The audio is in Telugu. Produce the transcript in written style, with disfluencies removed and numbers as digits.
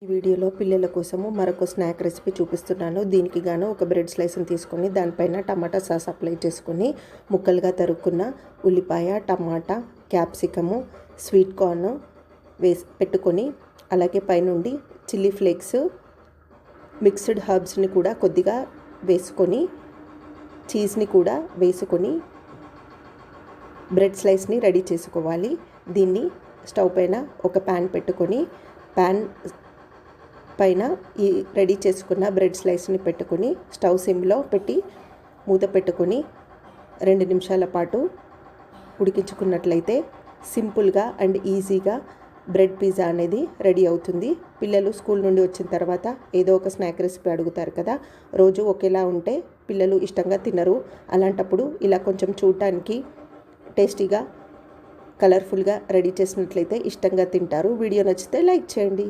ఈ వీడియోలో పిల్లల కోసము మరొక స్నాక్ రెసిపీ చూపిస్తున్నాను. దీనికి గాను ఒక బ్రెడ్ స్లైస్ని తీసుకొని దానిపైన టమాటా సాస్ అప్లై చేసుకొని ముక్కలుగా తరుక్కున్న ఉల్లిపాయ, టమాటా, క్యాప్సికము, స్వీట్ కార్న్ పెట్టుకొని అలాగే పైనుండి చిల్లీ ఫ్లేక్స్, మిక్స్డ్ హర్బ్స్ని కూడా కొద్దిగా వేసుకొని చీజ్ని కూడా వేసుకొని బ్రెడ్ స్లైస్ని రెడీ చేసుకోవాలి. దీన్ని స్టవ్ పైన ఒక ప్యాన్ పెట్టుకొని ప్యాన్ పైన ఈ రెడీ చేసుకున్న బ్రెడ్ స్లైస్ని పెట్టుకొని స్టవ్ సిమ్లో పెట్టి మూత పెట్టుకొని 2 నిమిషాల పాటు ఉడికించుకున్నట్లయితే సింపుల్గా అండ్ ఈజీగా బ్రెడ్ పిజ్జా అనేది రెడీ అవుతుంది. పిల్లలు స్కూల్ నుండి వచ్చిన తర్వాత ఏదో ఒక స్నాక్ రెసిపీ అడుగుతారు కదా, రోజు ఒకేలా ఉంటే పిల్లలు ఇష్టంగా తినరు. అలాంటప్పుడు ఇలా కొంచెం చూడటానికి టేస్టీగా, కలర్ఫుల్గా రెడీ చేసినట్లయితే ఇష్టంగా తింటారు. వీడియో నచ్చితే లైక్ చేయండి.